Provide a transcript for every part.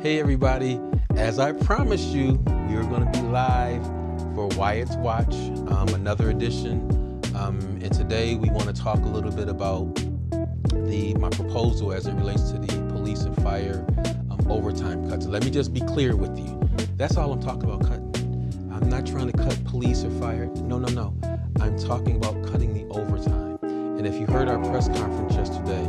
Hey everybody, as I promised you, we are going to be live for Wyatt's Watch, another edition. And today we want to talk a little bit about my proposal as it relates to the police and fire overtime cuts. Let me just be clear with you. That's all I'm talking about cutting. I'm not trying to cut police or fire. No. I'm talking about cutting the overtime. And if you heard our press conference yesterday,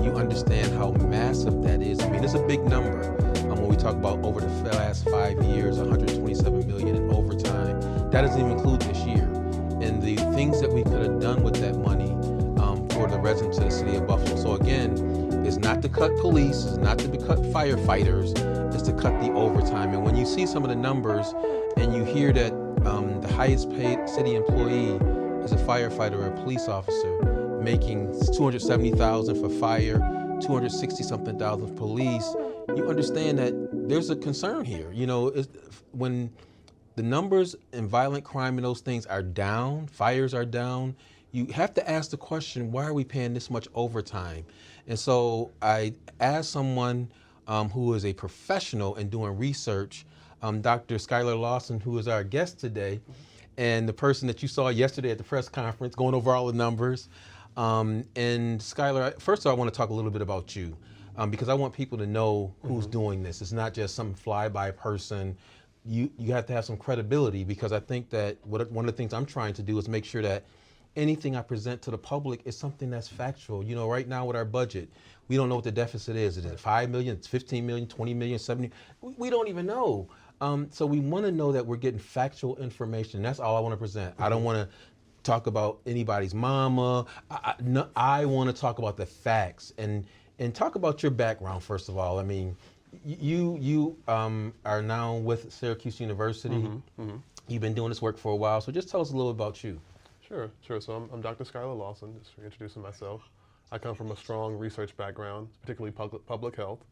you understand how massive that is. I mean, it's a big number. When we talk about over the last 5 years, 127 million in overtime, that doesn't even include this year. And the things that we could have done with that money for the residents of the city of Buffalo. So again, it's not to cut police, it's not to cut firefighters, it's to cut the overtime. And when you see some of the numbers and you hear that the highest paid city employee is a firefighter or a police officer, making $270,000 for fire, $260-something thousand for police, you understand that there's a concern here. You know, when the numbers in violent crime and those things are down, fires are down, you have to ask the question, why are we paying this much overtime? And so I asked someone who is a professional in doing research, Dr. Schuyler Lawson, who is our guest today, and the person that you saw yesterday at the press conference going over all the numbers. And Schuyler, first of all, I want to talk a little bit about you because I want people to know who's doing this. It's not just some fly-by person. You have to have some credibility, because I think that one of the things I'm trying to do is make sure that anything I present to the public is something that's factual. You know, right now with our budget, we don't know what the deficit is. Is it 5 million, it's 15 million, 20 million, 70? We don't even know. So we want to know that we're getting factual information. That's all I want to present. I don't want to talk about anybody's mama. I want to talk about the facts and talk about your background first of all. I mean, you are now with Syracuse University. You've been doing this work for a while, so just tell us a little about you. Sure. So I'm Dr. Schuyler Lawson, just for introducing myself. I come from a strong research background, particularly public health.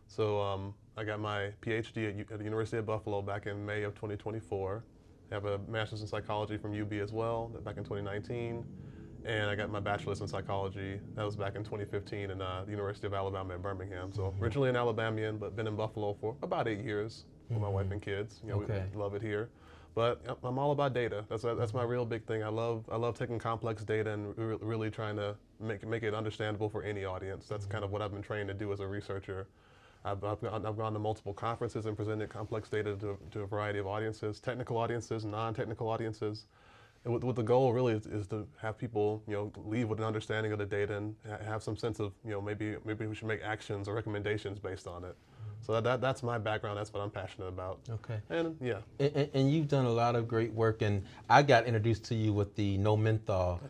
So I got my PhD at the University of Buffalo back in May of 2024. I have a master's in psychology from UB as well, back in 2019. And I got my bachelor's in psychology, that was back in 2015 in the University of Alabama at Birmingham. So originally an Alabamian, but been in Buffalo for about 8 years with my wife and kids. You know, we love it here. But I'm all about data. That's my real big thing. I love taking complex data and really trying to make it understandable for any audience. That's kind of what I've been trained to do as a researcher. I've gone to multiple conferences and presented complex data to a variety of audiences, technical audiences, non-technical audiences. And what the goal really is to have people, you know, leave with an understanding of the data and have some sense of, you know, maybe we should make actions or recommendations based on it. So that's my background. That's what I'm passionate about. Okay. And yeah. And you've done a lot of great work. And I got introduced to you with the No Menthol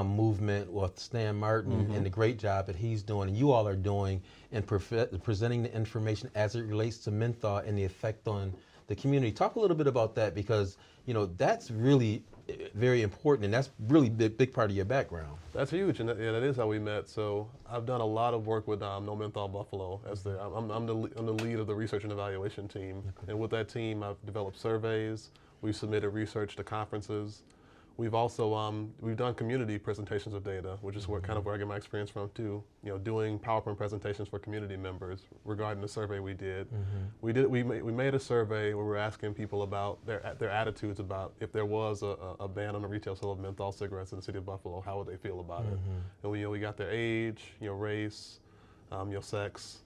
movement with Stan Martin and the great job that he's doing and you all are doing in presenting the information as it relates to menthol and the effect on the community. Talk a little bit about that, because you know that's really very important, and that's really big part of your background. That's huge, and that is how we met. So I've done a lot of work with No Menthol Buffalo. I'm the lead of the research and evaluation team, and with that team, I've developed surveys. We've submitted research to conferences. We've also we've done community presentations of data, which is where I get my experience from too. You know, doing PowerPoint presentations for community members regarding the survey we did. We made a survey where we were asking people about their attitudes about if there was a ban on the retail sale of menthol cigarettes in the city of Buffalo, how would they feel about it? And we got their age, race, sex,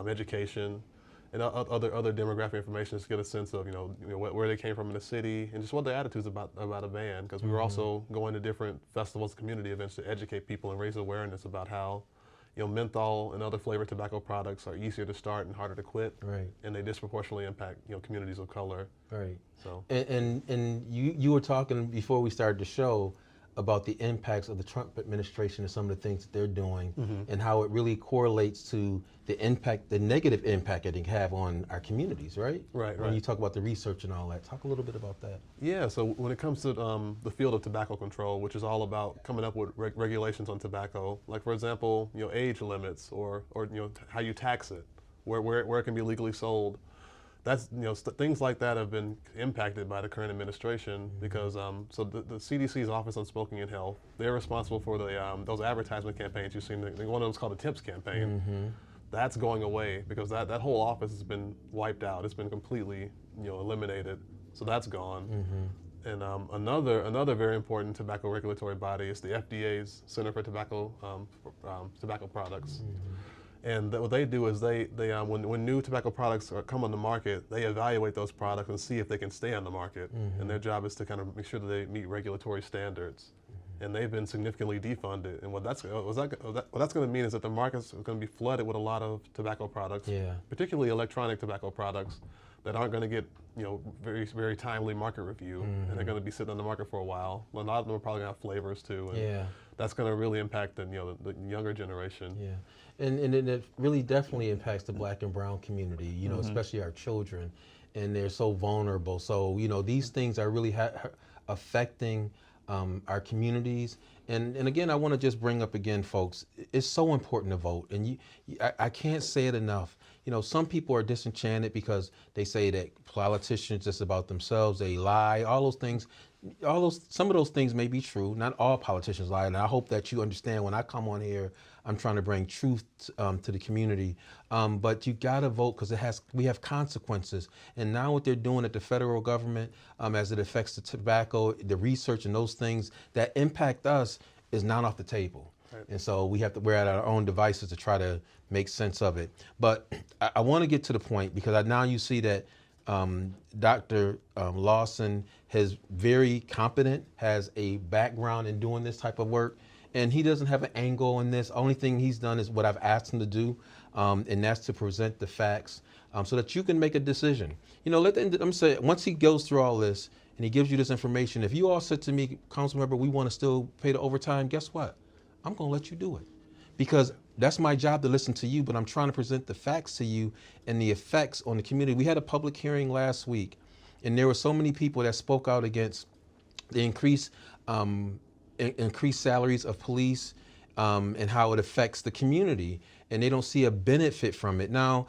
education, and other demographic information to get a sense of where they came from in the city and just what their attitudes about a ban. Because we were also going to different festivals, community events to educate people and raise awareness about how menthol and other flavored tobacco products are easier to start and harder to quit. Right. And they disproportionately impact communities of color. Right. So and you were talking before we started the show about the impacts of the Trump administration and some of the things that they're doing and how it really correlates to the negative impact it can have on our communities, right? Right. When you talk about the research and all that, talk a little bit about that. Yeah, so when it comes to the field of tobacco control, which is all about coming up with regulations on tobacco, like for example, age limits or how you tax it, where it can be legally sold. That's things like that have been impacted by the current administration because so the CDC's Office on Smoking and Health, they're responsible for the those advertisement campaigns you've seen. One of them's called the TIPS campaign. that's going away because that whole office has been wiped out. It's been completely, eliminated. So that's gone. And another very important tobacco regulatory body is the FDA's Center for Tobacco Products. And what they do is when new tobacco products come on the market, they evaluate those products and see if they can stay on the market. And their job is to kind of make sure that they meet regulatory standards. And they've been significantly defunded. And what that's going to mean is that the market's going to be flooded with a lot of tobacco products, particularly electronic tobacco products, that aren't going to get very, very timely market review, and they're going to be sitting on the market for a while. A lot of them are probably going to have flavors too, and that's going to really impact the younger generation. And it really definitely impacts the Black and brown community, especially our children, and they're so vulnerable. So these things are really affecting our communities. And again, I want to just bring up again, folks, it's so important to vote, and I can't say it enough. Some people are disenchanted because they say that politicians just about themselves, they lie, all those things. Some of those things may be true. Not all politicians lie, and I hope that you understand when I come on here, I'm trying to bring truth to the community. But you gotta vote because we have consequences. And now what they're doing at the federal government, as it affects the tobacco, the research and those things that impact us is not off the table. Right. And so we're at our own devices to try to make sense of it. But I want to get to the point because now you see that Dr. Lawson is very competent, has a background in doing this type of work, and he doesn't have an angle in this. Only thing he's done is what I've asked him to do, and that's to present the facts so that you can make a decision. I'm saying once he goes through all this and he gives you this information, if you all said to me, Council Member, we want to still pay the overtime, guess what? I'm going to let you do it because that's my job to listen to you, but I'm trying to present the facts to you and the effects on the community. We had a public hearing last week, and there were so many people that spoke out against the increased salaries of police and how it affects the community, and they don't see a benefit from it. Now,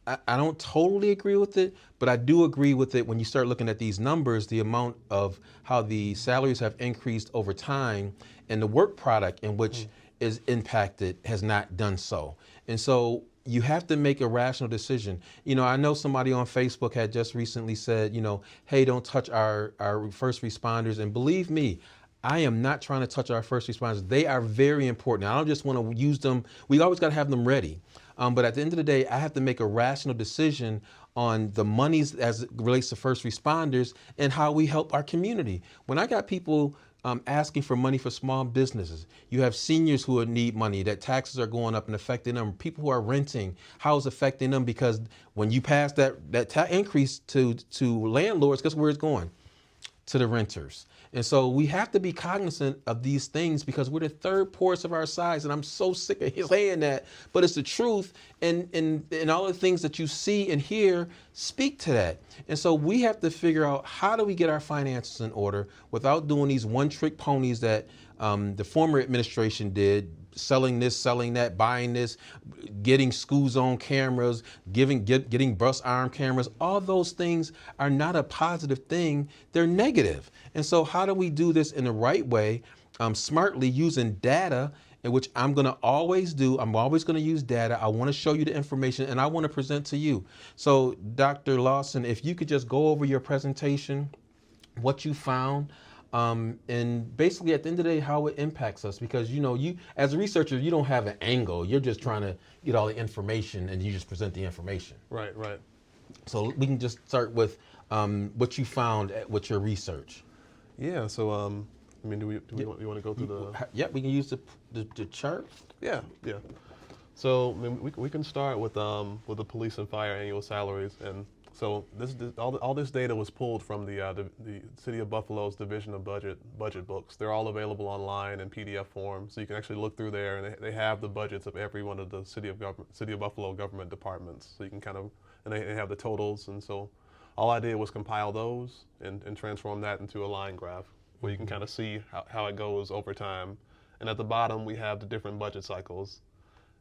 I don't totally agree with it, but I do agree with it when you start looking at these numbers, the amount of how the salaries have increased over time and the work product in which is impacted has not done so. And so you have to make a rational decision. I know somebody on Facebook had just recently said, hey, don't touch our first responders. And believe me, I am not trying to touch our first responders. They are very important. I don't just want to use them. We always got to have them ready. But at the end of the day, I have to make a rational decision on the monies as it relates to first responders and how we help our community. When I got people asking for money for small businesses, you have seniors who need money, that taxes are going up and affecting them, people who are renting, how it's affecting them, because when you pass that increase to landlords, guess where it's going? To the renters. And so we have to be cognizant of these things because we're the third poorest of our size. And I'm so sick of saying that, but it's the truth. And all the things that you see and hear speak to that. And so we have to figure out how do we get our finances in order without doing these one-trick ponies that the former administration did, selling this, selling that, buying this, getting school zone cameras, getting bus arm cameras. All those things are not a positive thing. They're negative. And so how do we do this in the right way, smartly using data, in which I'm going to always do. I'm always going to use data. I want to show you the information and I want to present to you. So Dr. Lawson, if you could just go over your presentation, what you found, and basically at the end of the day, how it impacts us, because you as a researcher, you don't have an angle. You're just trying to get all the information and you just present the information. Right. So we can just start with what you found with your research. Yeah. So do you want to go through the? Yeah, we can use the chart. Yeah. So we can start with the police and fire annual salaries. And so all this data was pulled from the City of Buffalo's Division of Budget books. They're all available online in PDF form, so you can actually look through there, and they have the budgets of every one of the City of Buffalo government departments. So you can and they have the totals. And so all I did was compile those and transform that into a line graph where you can kind of see how it goes over time. And at the bottom, we have the different budget cycles.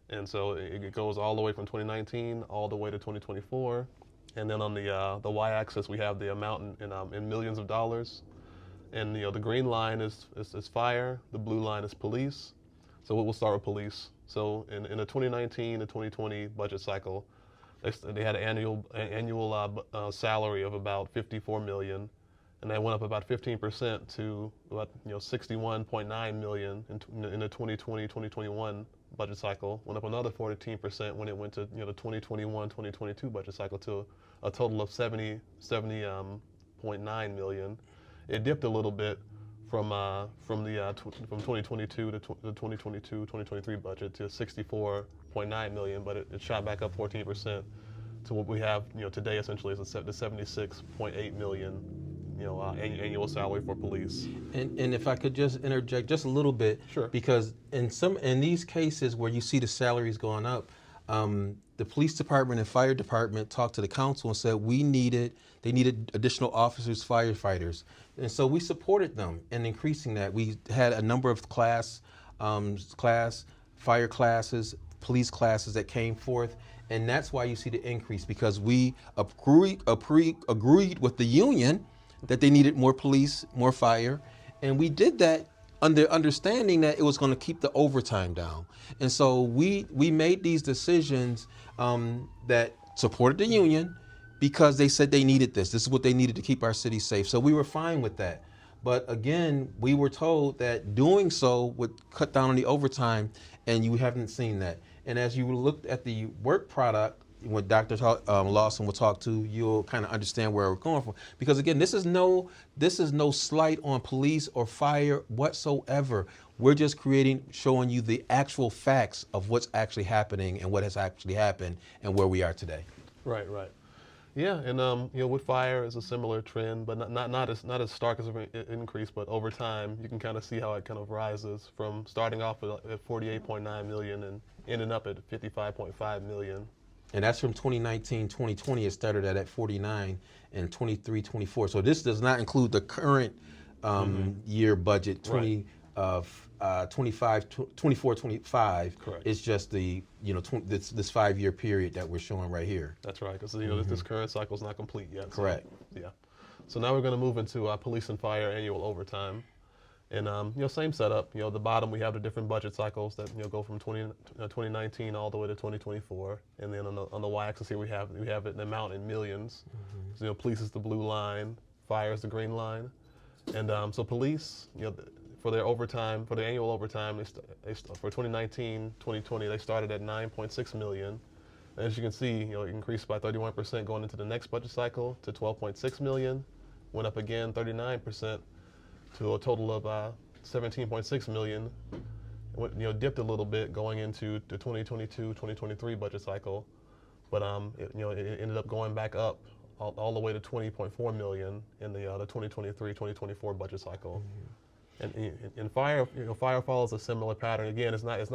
And so it goes all the way from 2019 all the way to 2024. And then on the y-axis, we have the amount in millions of dollars. And the green line is fire, the blue line is police. So we'll start with police. So in the 2019 to 2020 budget cycle, they had an annual salary of about 54 million, and that went up about 15% to about 61.9 million in the 2020-2021 budget cycle. Went up another 14% when it went to the 2021-2022 budget cycle to a total of 70.9 million. It dipped a little bit from 2022 to the 2022-2023 budget to 64.9 million, but it shot back up 14% to what we have today essentially is the 76.8 million annual salary for police. And if I could just interject just a little bit, Sure. Because in these cases where you see the salaries going up, the police department and fire department talked to the council and said they needed additional officers, firefighters, and so we supported them in increasing that. We had a number of fire classes, police classes that came forth. And that's why you see the increase, because we agreed with the union that they needed more police, more fire. And we did that under understanding that it was going to keep the overtime down. And so we made these decisions that supported the union because they said they needed this. This is what they needed to keep our city safe. So we were fine with that. But again, we were told that doing so would cut down on the overtime, and you haven't seen that. And as you looked at the work product, when Dr. Lawson will talk to, you'll kind of understand where we're going from. Because again, this is no slight on police or fire whatsoever. We're just showing you the actual facts of what's actually happening and what has actually happened and where we are today. Right. Yeah, and with fire is a similar trend, but not as stark as an increase. But over time, you can kind of see how it kind of rises from starting off at 48.9 million and ending up at 55.5 million. And that's from 2019, 2020. It started at 49 and 23, 24. So this does not include the current year budget, 24, 25. Correct. It's just the this 5-year period that we're showing right here. That's right, because this current cycle is not complete yet. Correct. So, yeah. So now we're going to move into police and fire annual overtime, and same setup. The bottom we have the different budget cycles that go from 2019 all the way to 2024, and then on the y-axis here we have it in amount in millions. So police is the blue line, fire is the green line, and so police for their overtime, for their annual overtime, for 2019, 2020, they started at 9.6 million. And as you can see, it increased by 31% going into the next budget cycle to 12.6 million. Went up again 39% to a total of 17.6 million. Dipped a little bit going into the 2022-2023 budget cycle, but it ended up going back up all the way to 20.4 million in the 2023-2024 budget cycle. And fire follows a similar pattern. Again, it's not as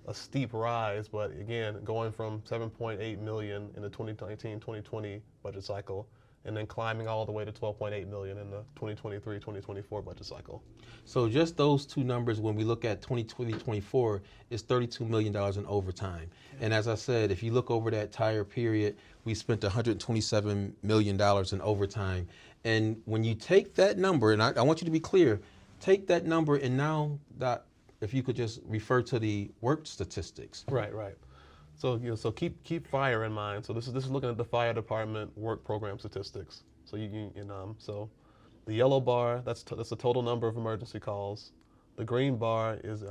a steep rise, but again, going from 7.8 million in the 2019-2020 budget cycle, and then climbing all the way to 12.8 million in the 2023-2024 budget cycle. So just those two numbers, when we look at 2020-24, is $32 million in overtime. And as I said, if you look over that entire period, we spent $127 million in overtime. And when you take that number, and I want you to be clear, take that number and now, if you could just refer to the work statistics. Right. So so keep fire in mind. So this is looking at the fire department work program statistics. So so the yellow bar, that's the total number of emergency calls. The green bar is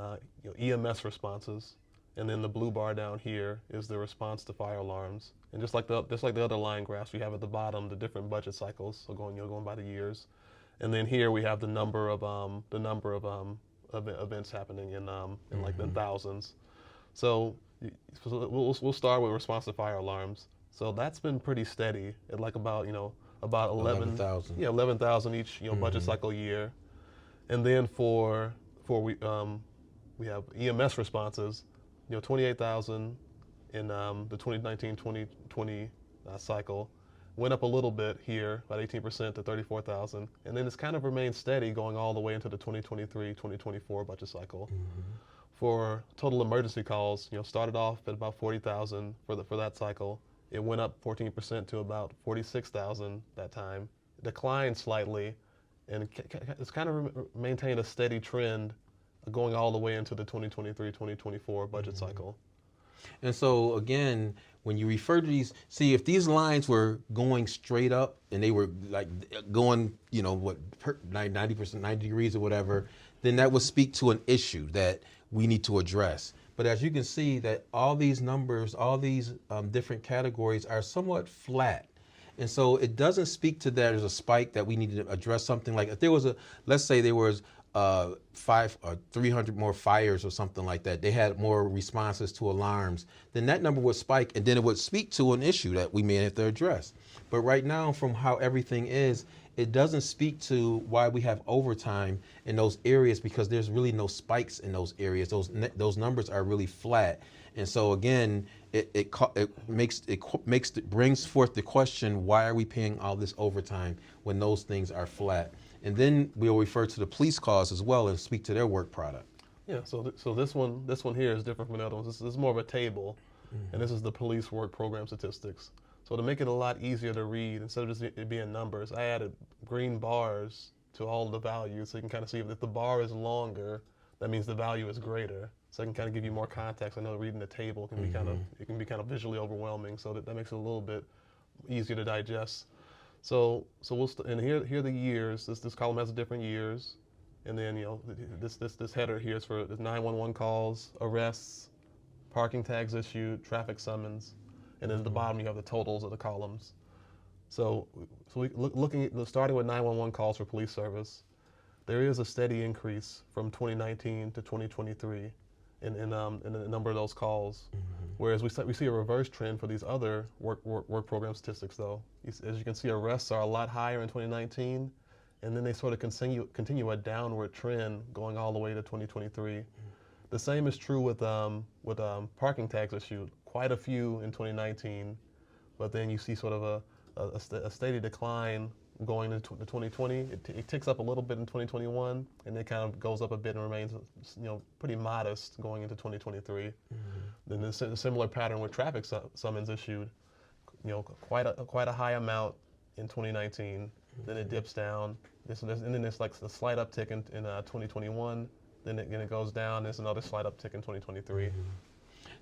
EMS responses, and then the blue bar down here is the response to fire alarms. And just like the other line graphs, we have at the bottom the different budget cycles, so going by the years. And then here we have the number of events happening in like the thousands. So we'll start with response to fire alarms. So that's been pretty steady at like about 11,000. Yeah, 11,000 each budget cycle year. And then we have EMS responses, 28,000 in the 2019-2020 cycle. Went up a little bit here, about 18% to 34,000. And then it's kind of remained steady going all the way into the 2023-2024 budget cycle. For total emergency calls, started off at about 40,000 for that cycle. It went up 14% to about 46,000 that time. Declined slightly, and it's kind of maintained a steady trend going all the way into the 2023-2024 budget cycle. And so again, when you refer to these, see if these lines were going straight up and they were like going, 90%, 90 degrees or whatever, then that would speak to an issue that we need to address. But as you can see that all these numbers, all these different categories are somewhat flat. And so it doesn't speak to that there's a spike that we need to address something like if there was let's say there was 5 or 300 more fires or something like that, they had more responses to alarms, then that number would spike and then it would speak to an issue that we may have to address. But right now, from how everything is, it doesn't speak to why we have overtime in those areas because there's really no spikes in those areas. Those numbers are really flat. And so again, it brings forth the question, why are we paying all this overtime when those things are flat? And then we'll refer to the police cause as well and speak to their work product. Yeah, so this one here is different from the other ones. This is more of a table, and this is the police work program statistics. So to make it a lot easier to read, instead of just it being numbers, I added green bars to all the values so you can kind of see if the bar is longer, that means the value is greater. So I can kind of give you more context. I know reading the table can be kind of visually overwhelming, so that makes it a little bit easier to digest. So and here are the years. This column has different years, and then this header here is for the 911 calls, arrests, parking tags issued, traffic summons, and then at the bottom you have the totals of the columns. So starting with 911 calls for police service, there is a steady increase from 2019 to 2023 in the number of those calls. Whereas we see a reverse trend for these other work program statistics, though. As you can see, arrests are a lot higher in 2019, and then they sort of continue a downward trend going all the way to 2023. The same is true with parking tags issued. Quite a few in 2019, but then you see sort of a steady decline going into 2020. It ticks up a little bit in 2021, and it kind of goes up a bit and remains, pretty modest going into 2023. Then there's a similar pattern with traffic summons issued. Quite a high amount in 2019. Then it dips down. And then there's like a slight uptick in 2021. Then it goes down. There's another slight uptick in 2023.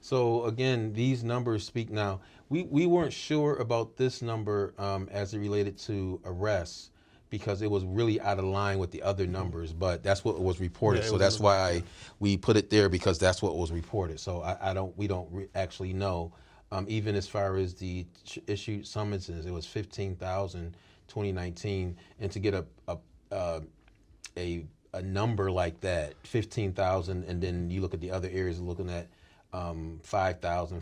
So again, these numbers speak now. We weren't sure about this number as it related to arrests because it was really out of line with the other numbers, but that's what was reported. So that's why we put it there because that's what was reported. So we don't actually know. Even as far as the issued summonses, it was 15,000 2019, and to get a number like that, 15,000, and then you look at the other areas looking at 5,000,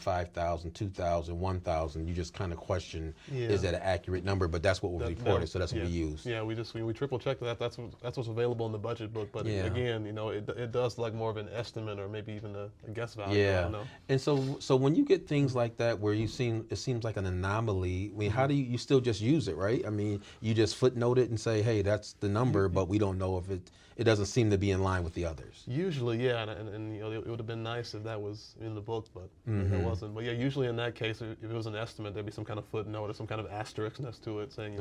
2,000, 1,000. You just kind of question, is that an accurate number? But that's what was reported, so that's what we use. Yeah, we triple check that. That's what's available in the budget book. But again, it does like more of an estimate or maybe even a guess value. Yeah. I don't know. And so when you get things like that where it seems like an anomaly. I mean, how do you still just use it, right? I mean, you just footnote it and say, hey, that's the number, but we don't know if it doesn't seem to be in line with the others. Usually, yeah, and it would have been nice if that was in the book, but it wasn't. But yeah, usually in that case, if it was an estimate, there'd be some kind of footnote or some kind of asterisk next to it saying,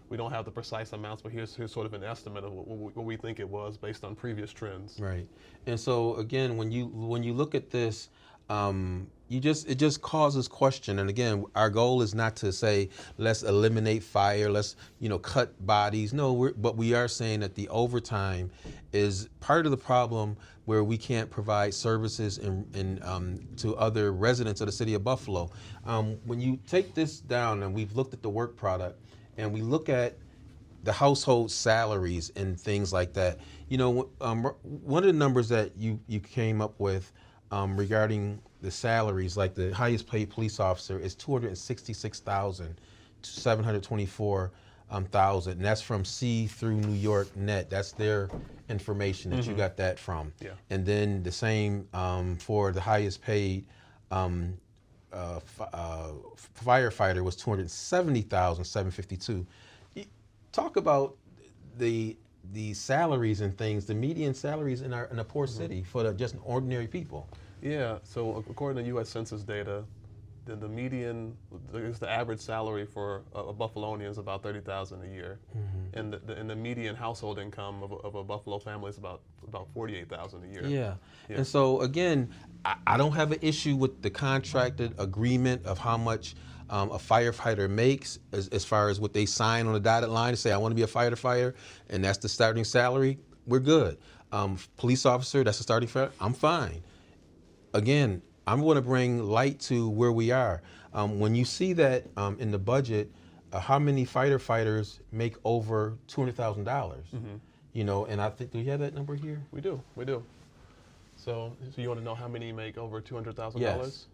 we don't have the precise amounts, but here's sort of an estimate of what we think it was based on previous trends. Right. And so again, when you look at this, it just causes question. And again, our goal is not to say let's eliminate fire, let's cut bodies. No, but we are saying that the overtime is part of the problem where we can't provide services to other residents of the city of Buffalo. When you take this down, and we've looked at the work product, and we look at the household salaries and things like that. One of the numbers that you came up with regarding the salaries, like the highest paid police officer is $266,724, and that's from See Through New York Net. That's their information that you got that from. Yeah. And then the same for the highest paid firefighter was $270,752. Talk about the salaries and things, the median salaries in a poor city for just ordinary people. Yeah, so according to U.S. Census data, the median, the average salary for a Buffalonian is about $30,000 a year, and the median household income of a Buffalo family is about $48,000 a year. Yeah. And so again, I don't have an issue with the contracted agreement of how much a firefighter makes as far as what they sign on the dotted line to say, I want to be a firefighter, and that's the starting salary. We're good. Police officer, that's the starting salary. I'm fine. Again, I'm going to bring light to where we are. When you see that in the budget, how many firefighters make over $200,000? You know, and I think, do you have that number here? We do. So you want to know how many make over $200,000? Yes.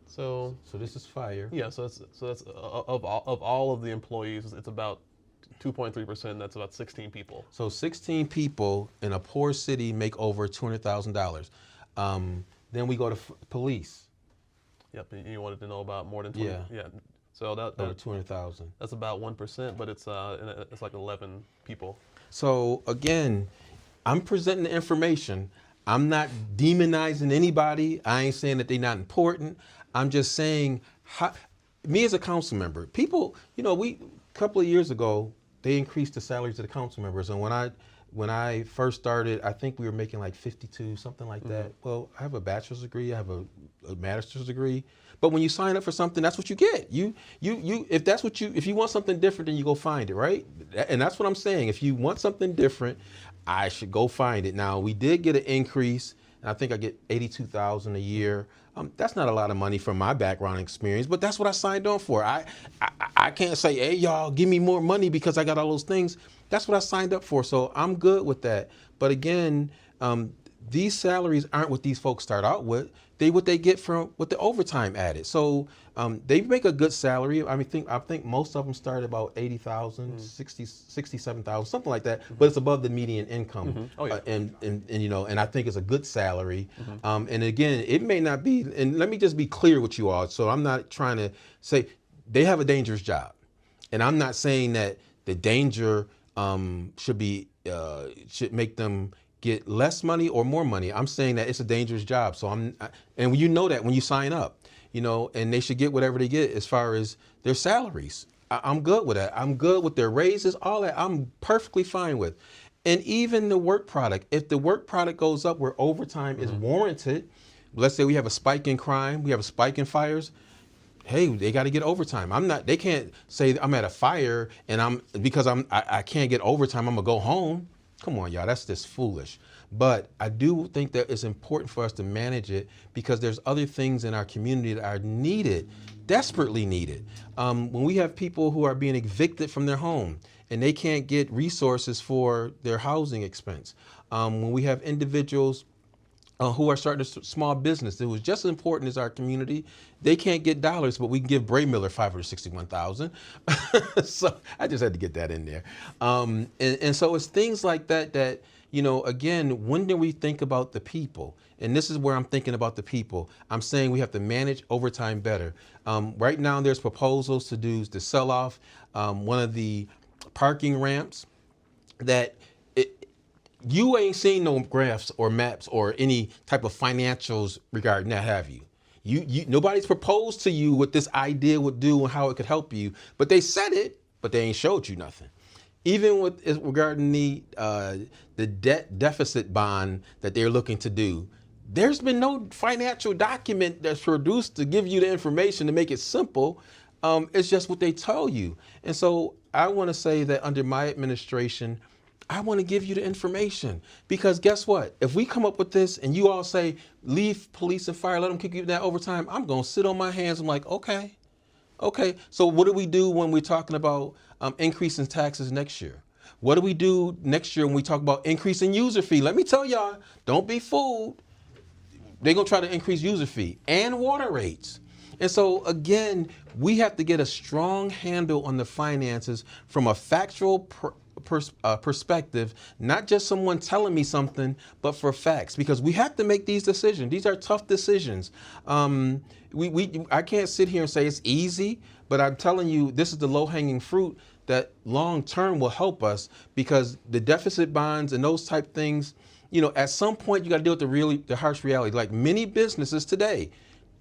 So this is fire. Yeah. So that's of all of the employees, it's about 2.3%. That's about 16 people. So 16 people in a poor city make over $200,000. Then we go to police. Yep. And you wanted to know about more than 20? Yeah. So that over 200,000. That's about 1%, but it's like 11 people. So again, I'm presenting the information. I'm not demonizing anybody. I ain't saying that they're not important. I'm just saying, me as a council member, people, you know, a couple of years ago, they increased the salaries of the council members. And when I first started, I think we were making like 52, something like that. Well, I have a bachelor's degree, I have a master's degree. But when you sign up for something, that's what you get. If you want something different, then you go find it, right? And that's what I'm saying. If you want something different, I should go find it. Now, we did get an increase, and I think I get $82,000 a year. That's not a lot of money from my background and experience, but that's what I signed on for. I can't say, hey, y'all, give me more money because I got all those things. That's what I signed up for, so I'm good with that. But again, these salaries aren't what these folks start out with. What they get from with the overtime added. So they make a good salary. I think most of them start about 80,000, 67,000, something like that. But it's above the median income. Oh, yeah. And you know, and I think it's a good salary. And again, it may not be. And let me just be clear with you all. So I'm not trying to say they have a dangerous job, and I'm not saying that the danger should make them get less money or more money. I'm saying that it's a dangerous job. So and you know that when you sign up, you know, and they should get whatever they get as far as their salaries. I'm good with that. I'm good with their raises, all that. I'm perfectly fine with. And even the work product, if the work product goes up where overtime is warranted, let's say we have a spike in crime, we have a spike in fires, hey, they got to get overtime. They can't say I'm at a fire and I can't get overtime, I'm gonna go home. Come on, y'all, that's just foolish. But I do think that it's important for us to manage it because there's other things in our community that are needed, desperately needed. When we have people who are being evicted from their home and they can't get resources for their housing expense. When we have individuals who are starting a small business that was just as important as our community, they can't get dollars, but we can give Bray Miller $561,000. So I just had to get that in there. And so it's things like that, you know, again, when do we think about the people? And this is where I'm thinking about the people. I'm saying we have to manage overtime better. Right now there's proposals to sell off one of the parking ramps that you ain't seen no graphs or maps or any type of financials regarding that, have you? Nobody's proposed to you what this idea would do and how it could help you, but they said it, but they ain't showed you nothing. Even with regarding the debt deficit bond that they're looking to do, there's been no financial document that's produced to give you the information to make it simple. It's just what they tell you. And so I want to say that under my administration, I want to give you the information because guess what? If we come up with this and you all say, leave police and fire, let them kick you that overtime, I'm going to sit on my hands. I'm like, okay. So what do we do when we're talking about increasing taxes next year? What do we do next year when we talk about increasing user fee? Let me tell y'all, don't be fooled. They're going to try to increase user fee and water rates. And so again, we have to get a strong handle on the finances from a factual perspective, not just someone telling me something, but for facts, because we have to make these decisions. These are tough decisions. I can't sit here and say it's easy, but I'm telling you, this is the low-hanging fruit that long-term will help us because the deficit bonds and those type things, you know, at some point you got to deal with the harsh reality. Like many businesses today,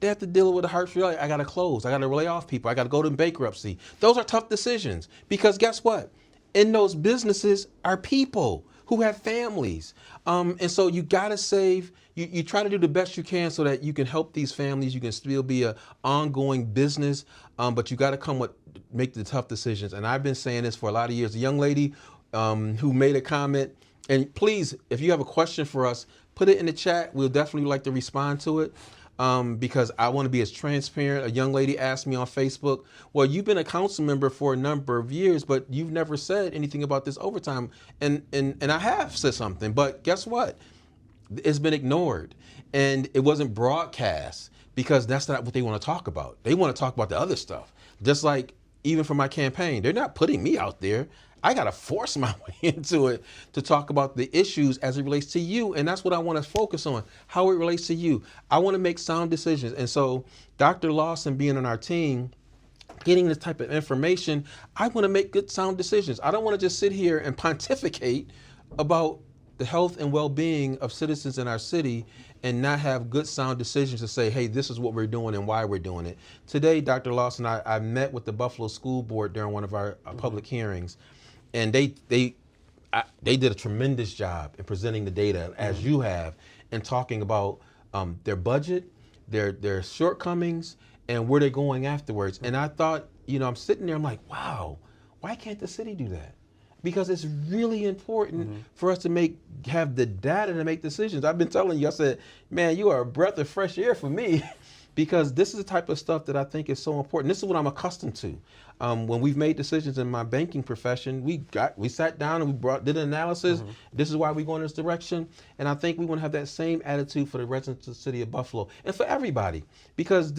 They have to deal with the harsh reality. I got to close. I got to lay off people. I got to go to bankruptcy. Those are tough decisions because guess what? In those businesses are people who have families. And so you got to save, you try to do the best you can so that you can help these families. You can still be an ongoing business, but you got to make the tough decisions. And I've been saying this for a lot of years. A young lady who made a comment, and please, if you have a question for us, put it in the chat. We'll definitely like to respond to it. Because I want to be as transparent. A young lady asked me on Facebook, well, you've been a council member for a number of years, but you've never said anything about this overtime. And I have said something, but guess what? It's been ignored. And it wasn't broadcast because that's not what they want to talk about. They want to talk about the other stuff. Just like even for my campaign, they're not putting me out there. I got to force my way into it to talk about the issues as it relates to you. And that's what I want to focus on, how it relates to you. I want to make sound decisions. And so Dr. Lawson being on our team, getting this type of information, I want to make good sound decisions. I don't want to just sit here and pontificate about the health and well-being of citizens in our city and not have good sound decisions to say, hey, this is what we're doing and why we're doing it. Today, Dr. Lawson, I met with the Buffalo School Board during one of our public hearings. And they did a tremendous job in presenting the data as you have and talking about their budget, their shortcomings, and where they're going afterwards. And I thought, I'm sitting there, I'm like, wow, why can't the city do that? Because it's really important for us to have the data to make decisions. I've been telling you, I said, man, you are a breath of fresh air for me. Because this is the type of stuff that I think is so important. This is what I'm accustomed to. When we've made decisions in my banking profession, we sat down and did an analysis. This is why we're going in this direction. And I think we want to have that same attitude for the residents of the city of Buffalo and for everybody. Because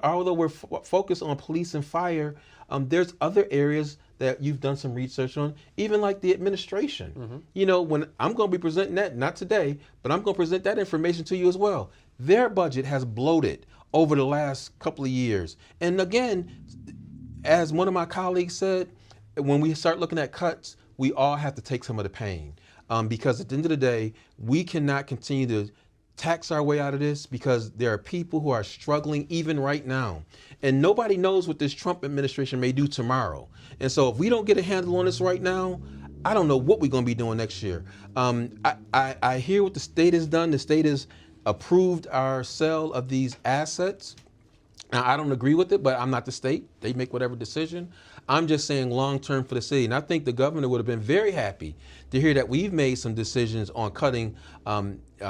although we're focused on police and fire, there's other areas that you've done some research on, even like the administration. When I'm going to be presenting that, not today, but I'm going to present that information to you as well. Their budget has bloated over the last couple of years. And again, as one of my colleagues said, when we start looking at cuts, we all have to take some of the pain. Because at the end of the day, we cannot continue to tax our way out of this because there are people who are struggling even right now. And nobody knows what this Trump administration may do tomorrow. And so if we don't get a handle on this right now, I don't know what we're going to be doing next year. I hear what the state has done. The state has approved our sale of these assets. Now, I don't agree with it, but I'm not the state. They make whatever decision. I'm just saying long-term for the city. And I think the governor would have been very happy to hear that we've made some decisions on cutting,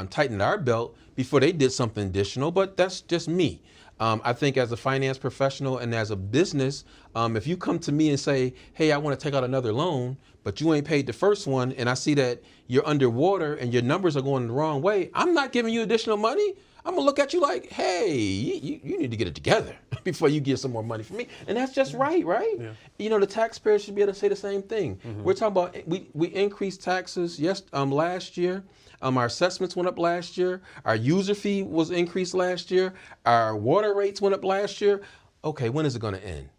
tightening our belt before they did something additional, but that's just me. I think as a finance professional and as a business, if you come to me and say, hey, I want to take out another loan, but you ain't paid the first one, and I see that you're underwater and your numbers are going the wrong way, I'm not giving you additional money. I'm gonna look at you like, hey, you need to get it together before you get some more money from me. And that's just right? Yeah. The taxpayers should be able to say the same thing. We're talking about, we increased taxes last year. Our assessments went up last year. Our user fee was increased last year. Our water rates went up last year. Okay, when is it gonna end?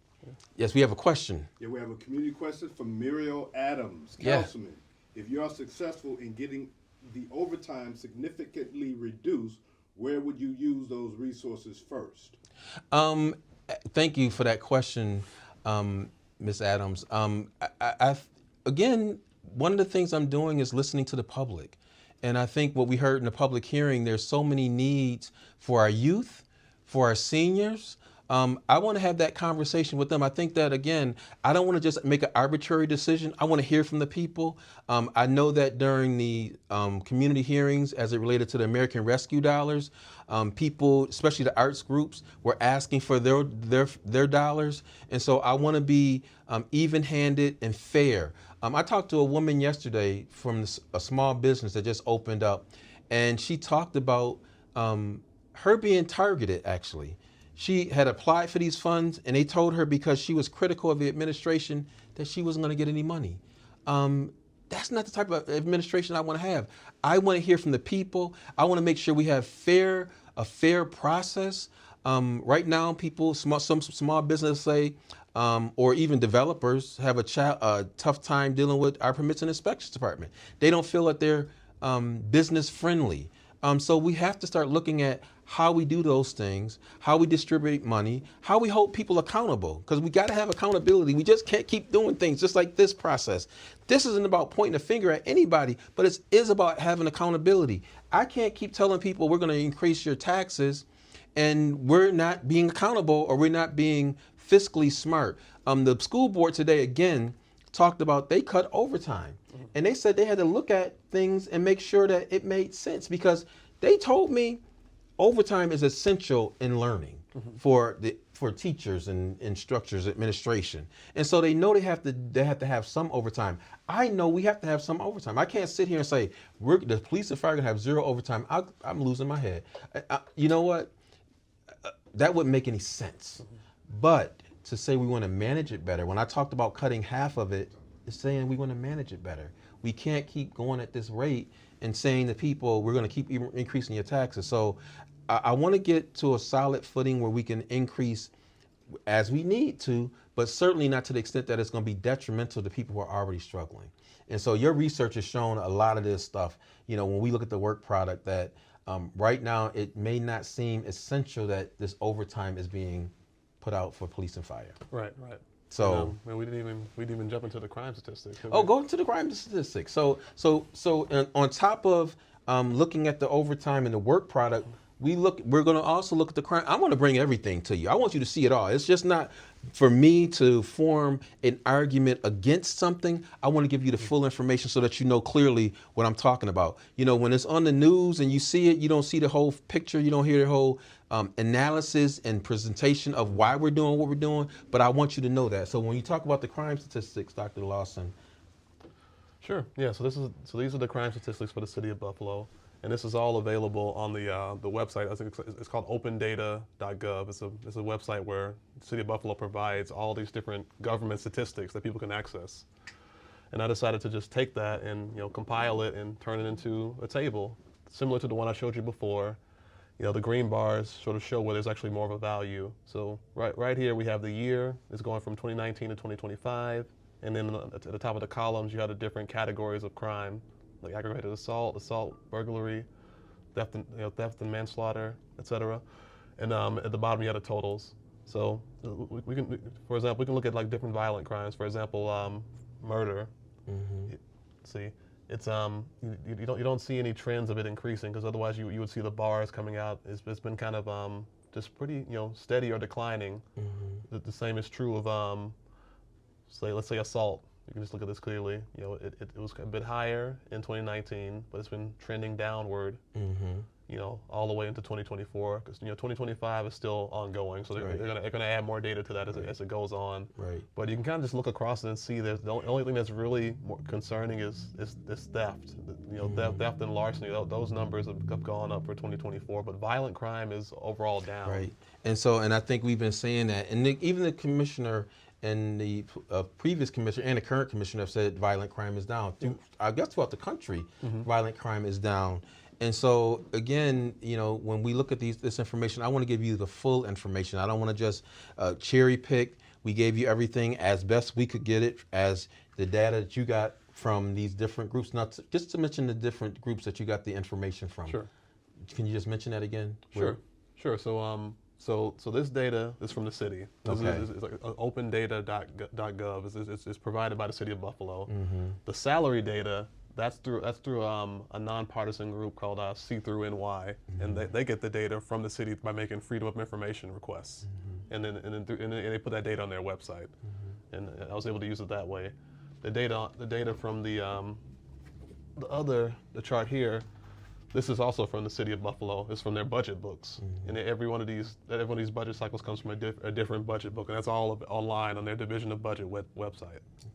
Yes, we have a question. Yeah, we have a community question from Muriel Adams, Yeah. Councilman. If you are successful in getting the overtime significantly reduced, where would you use those resources first? Thank you for that question, Ms. Adams. Again, one of the things I'm doing is listening to the public. And I think what we heard in the public hearing, there's so many needs for our youth, for our seniors. I want to have that conversation with them. I think that, again, I don't want to just make an arbitrary decision. I want to hear from the people. I know that during the community hearings as it related to the American Rescue dollars, people, especially the arts groups, were asking for their dollars. And so I want to be even-handed and fair. I talked to a woman yesterday from a small business that just opened up, and she talked about her being targeted, actually. She had applied for these funds, and they told her because she was critical of the administration that she wasn't going to get any money. That's not the type of administration I want to have. I want to hear from the people. I want to make sure we have a fair process. Right now, some small business say, or even developers have a tough time dealing with our permits and inspections department. They don't feel that they're business friendly. So we have to start looking at how we do those things, how we distribute money, how we hold people accountable, because we got to have accountability. We just can't keep doing things just like this process. This isn't about pointing a finger at anybody, but it is about having accountability. I can't keep telling people we're going to increase your taxes and we're not being accountable or we're not being fiscally smart. The school board today, again, talked about they cut overtime. And they said they had to look at things and make sure that it made sense, because they told me overtime is essential in learning for teachers and instructors, administration. And so they know they have to have some overtime. I know we have to have some overtime. I can't sit here and say the police and fire are gonna have zero overtime. I'm losing my head. You know what? That wouldn't make any sense. But to say we want to manage it better, when I talked about cutting half of it, it's saying we want to manage it better. We can't keep going at this rate and saying to people, we're going to keep increasing your taxes. So I want to get to a solid footing where we can increase as we need to, but certainly not to the extent that it's going to be detrimental to people who are already struggling. And so your research has shown a lot of this stuff. You know, when we look at the work product, that right now it may not seem essential that this overtime is being put out for police and fire. Right. So we didn't even jump into the crime statistics. Go into the crime statistics. So on top of looking at the overtime and the work product, we're going to also look at the crime. I want to bring everything to you. I want you to see it all. It's just not for me to form an argument against something. I want to give you the full information so that you know clearly what I'm talking about. You know, when it's on the news and you see it, you don't see the whole picture. You don't hear the whole analysis and presentation of why we're doing what we're doing. But I want you to know that. So when you talk about the crime statistics, Dr. Lawson. Sure. Yeah. So these are the crime statistics for the city of Buffalo. And this is all available on the website. I think it's called opendata.gov. It's a website where the City of Buffalo provides all these different government statistics that people can access. And I decided to just take that and compile it and turn it into a table similar to the one I showed you before. The green bars sort of show where there's actually more of a value. So right here we have the year. It's going from 2019 to 2025, and then at the top of the columns you have the different categories of crime, like aggravated assault, burglary, theft and manslaughter, etc. And at the bottom you have the totals. So we can, for example, we can look at like different violent crimes. For example, murder. Mm-hmm. See, it's you don't see any trends of it increasing, because otherwise you would see the bars coming out. It's been kind of just pretty steady or declining. Mm-hmm. The same is true of let's say assault. You can just look at this clearly. It was a bit higher in 2019, but it's been trending downward, all the way into 2024. Because 2025 is still ongoing, so they're gonna add more data to that as it goes on. Right. But you can kind of just look across it and see that the only thing that's really more concerning is theft. Theft and larceny. Those numbers have gone up for 2024, but violent crime is overall down. Right. And I think we've been saying that, and even the commissioner and the previous commissioner and the current commissioner have said violent crime is down. I guess throughout the country, violent crime is down. And so again, when we look at this information, I want to give you the full information. I don't want to just cherry pick. We gave you everything as best we could get it, as the data that you got from these different groups. Just to mention the different groups that you got the information from. Sure. Can you just mention that again? Sure. So this data is from the city. It's like opendata.gov. It's provided by the city of Buffalo. Mm-hmm. The salary data, that's through a nonpartisan group called See Through NY, and they get the data from the city by making Freedom of Information requests, and then they put that data on their website, and I was able to use it that way. The data from the chart here. This is also from the city of Buffalo. It's from their budget books, and every one of these budget cycles comes from a different budget book, and that's all online on their Division of Budget website. Okay.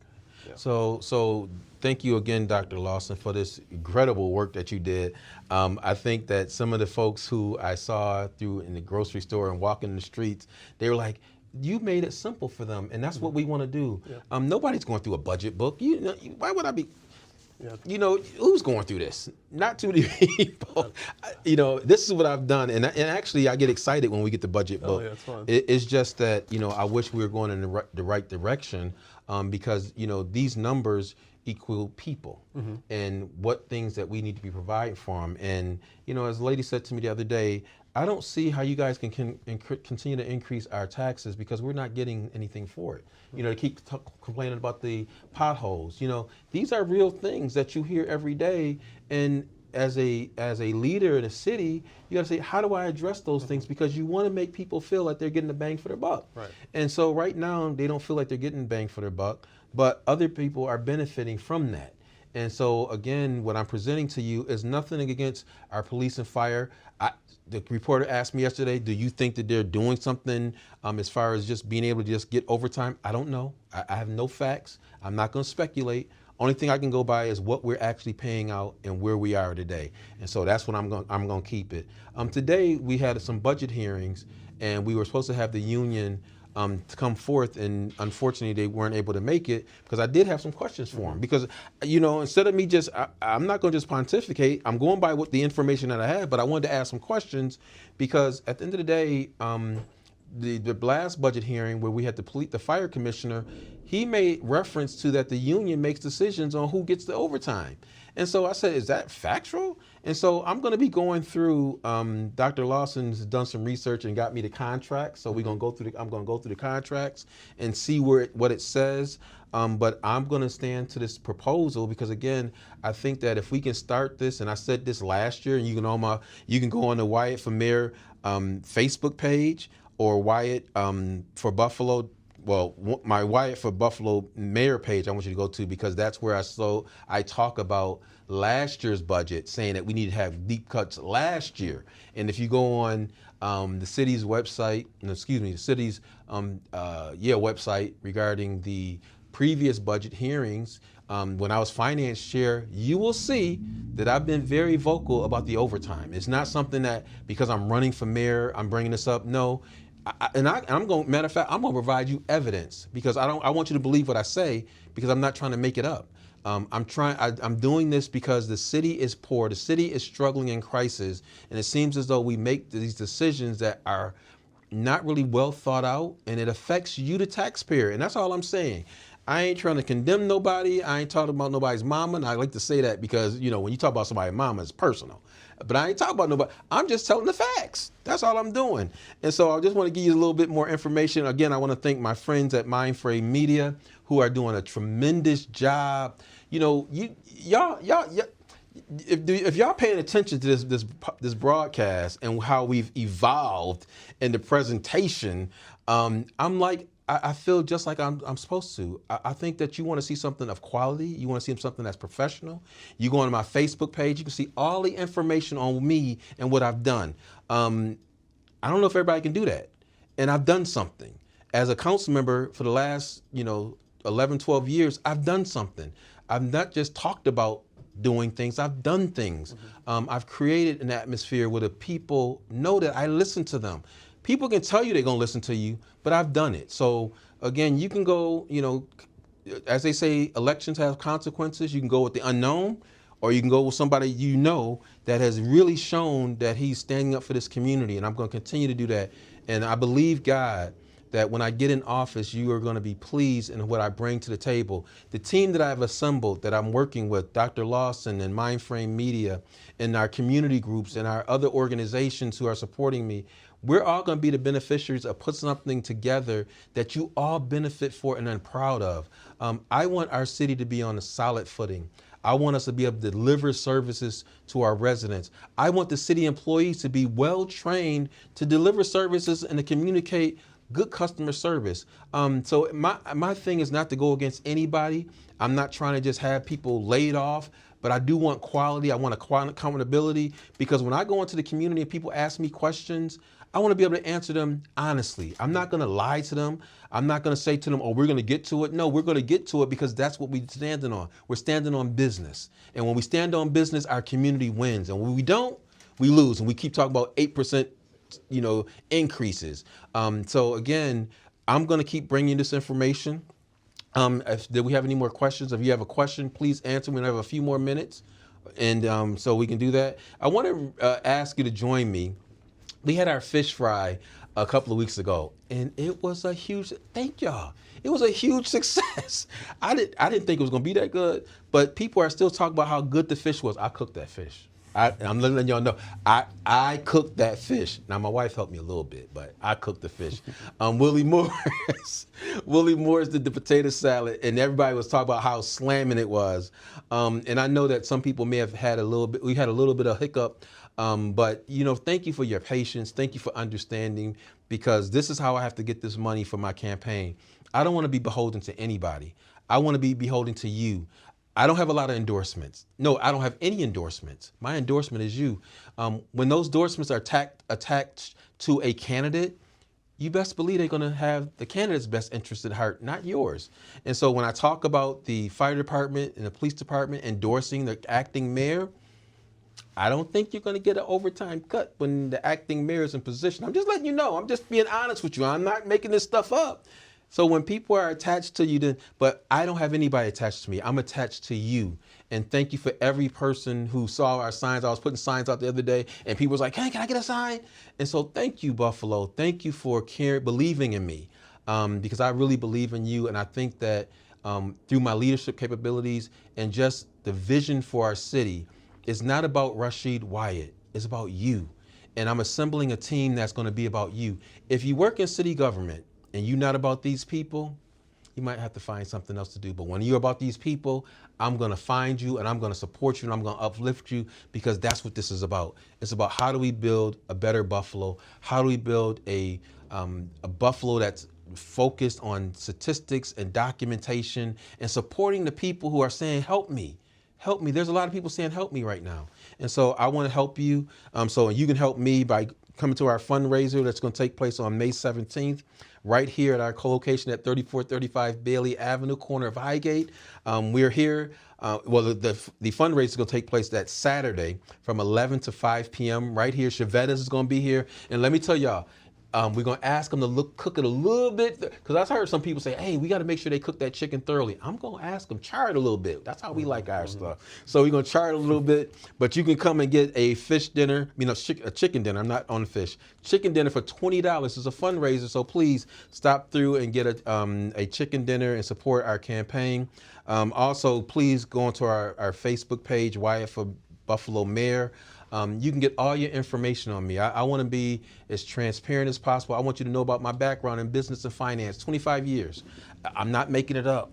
Yeah. So thank you again, Dr. Lawson, for this incredible work that you did. I think that some of the folks who I saw in the grocery store and walking the streets, they were like, you made it simple for them, and that's what we want to do. Yeah. Nobody's going through a budget book. Why would I be? Who's going through this? Not too many people. This is what I've done, and actually I get excited when we get the budget book. Yeah, it's fun. It's just that I wish we were going in the right direction, because these numbers equal people and what things that we need to be providing for them. And as a lady said to me the other day, I don't see how you guys can continue to increase our taxes because we're not getting anything for it. They keep complaining about the potholes. These are real things that you hear every day. And as a leader in a city, you got to say, how do I address those things? Because you want to make people feel like they're getting the bang for their buck. Right. And so right now they don't feel like they're getting bang for their buck, but other people are benefiting from that. And so again, what I'm presenting to you is nothing against our police and fire. The reporter asked me yesterday, do you think that they're doing something as far as just being able to just get overtime? I don't know. I have no facts. I'm not going to speculate. Only thing I can go by is what we're actually paying out and where we are today. And so that's what I'm going to keep it. Today we had some budget hearings, and we were supposed to have the union to come forth, and unfortunately they weren't able to make it because I did have some questions for them. Because instead of me just, I'm not going to just pontificate. I'm going by what the information that I have, but I wanted to ask some questions because at the end of the day, the last budget hearing where we had the fire commissioner, he made reference to that the union makes decisions on who gets the overtime. And so I said, is that factual? And so I'm going to be going through, Dr. Lawson's done some research and got me the contracts. So I'm going to go through the contracts and see what it says. But I'm going to stand to this proposal because again, I think that if we can start this, and I said this last year, and you can go on the Wyatt for Mayor Facebook page or Wyatt for Buffalo. Well, my Wyatt for Buffalo mayor page, I want you to go to because that's where I talk about last year's budget, saying that we need to have deep cuts last year. And if you go on the city's website, website regarding the previous budget hearings, when I was finance chair, you will see that I've been very vocal about the overtime. It's not something that because I'm running for mayor, I'm bringing this up. No. I'm going. Matter of fact, I'm going to provide you evidence because I want you to believe what I say because I'm not trying to make it up. I'm doing this because the city is poor, the city is struggling in crisis, and it seems as though we make these decisions that are not really well thought out, and it affects you, the taxpayer. And that's all I'm saying. I ain't trying to condemn nobody. I ain't talking about nobody's mama, and I like to say that because when you talk about somebody's mama, it's personal. But I ain't talking about nobody. I'm just telling the facts. That's all I'm doing. And so I just want to give you a little bit more information. Again, I want to thank my friends at Mindframe Media who are doing a tremendous job. Y'all, if y'all paying attention to this broadcast and how we've evolved in the presentation, I feel just like I'm supposed to. I think that you want to see something of quality. You want to see something that's professional. You go on my Facebook page, you can see all the information on me and what I've done. I don't know if everybody can do that. And I've done something. As a council member for the last, 11, 12 years, I've done something. I've not just talked about doing things, I've done things. I've created an atmosphere where the people know that I listen to them. People can tell you they're going to listen to you, but I've done it. So again, you can go, as they say, elections have consequences. You can go with the unknown, or you can go with somebody that has really shown that he's standing up for this community. And I'm going to continue to do that. And I believe, God, that when I get in office, you are going to be pleased in what I bring to the table. The team that I've assembled, that I'm working with, Dr. Lawson and Mindframe Media, and our community groups and our other organizations who are supporting me, we're all going to be the beneficiaries of putting something together that you all benefit for and are proud of. I want our city to be on a solid footing. I want us to be able to deliver services to our residents. I want the city employees to be well trained to deliver services and to communicate good customer service. So my thing is not to go against anybody. I'm not trying to just have people laid off, but I do want quality. I want accountability, because when I go into the community and people ask me questions, I want to be able to answer them honestly. I'm not going to lie to them. I'm not going to say to them, oh, we're going to get to it. No, we're going to get to it because that's what we're standing on. We're standing on business. And when we stand on business, our community wins. And when we don't, we lose. And we keep talking about 8%, increases. So again, I'm going to keep bringing this information. Do we have any more questions? If you have a question, please answer. We have a few more minutes, and so we can do that. I want to ask you to join me. We had our fish fry a couple of weeks ago, and it was a huge. Thank y'all. It was a huge success. I didn't think it was gonna be that good, but people are still talking about how good the fish was. I cooked that fish. I'm letting y'all know. I cooked that fish. Now my wife helped me a little bit, but I cooked the fish. Willie Morris did the potato salad, and everybody was talking about how slamming it was. And I know that some people may have had a little bit. We had a little bit of hiccup. But thank you for your patience. Thank you for understanding, because this is how I have to get this money for my campaign. I don't want to be beholden to anybody. I want to be beholden to you. I don't have a lot of endorsements. No, I don't have any endorsements. My endorsement is you. When those endorsements are attached to a candidate, you best believe they're going to have the candidate's best interest at heart, not yours. And so when I talk about the fire department and the police department endorsing the acting mayor, I don't think you're going to get an overtime cut when the acting mayor is in position. I'm just letting you know. I'm just being honest with you. I'm not making this stuff up. So when people are attached to you, but I don't have anybody attached to me. I'm attached to you. And thank you for every person who saw our signs. I was putting signs out the other day, and people was like, hey, can I get a sign? And so thank you, Buffalo. Thank you for believing in me, because I really believe in you. And I think that through my leadership capabilities and just the vision for our city, it's not about Rasheed Wyatt. It's about you. And I'm assembling a team that's going to be about you. If you work in city government and you're not about these people, you might have to find something else to do. But when you're about these people, I'm going to find you, and I'm going to support you, and I'm going to uplift you, because that's what this is about. It's about how do we build a better Buffalo? How do we build a Buffalo that's focused on statistics and documentation and supporting the people who are saying, help me. Help me. There's a lot of people saying, help me right now. And so I want to help you. So you can help me by coming to our fundraiser that's going to take place on May 17th, right here at our co-location at 3435 Bailey Avenue, corner of Highgate. We're here. The fundraiser is going to take place that Saturday from 11 to 5 p.m. right here. Chevetta's is going to be here. And let me tell y'all, we're going to ask them to cook it a little bit, because I've heard some people say, hey, we got to make sure they cook that chicken thoroughly. I'm going to ask them, char it a little bit. That's how we like our stuff. So we're going to char it a little bit, but you can come and get a fish dinner, a chicken dinner. I'm not on fish. Chicken dinner for $20. It's a fundraiser, so please stop through and get a chicken dinner and support our campaign. Also, please go onto our Facebook page, Wyatt for Buffalo Mayor. You can get all your information on me. I want to be as transparent as possible. I want you to know about my background in business and finance, 25 years. I'm not making it up.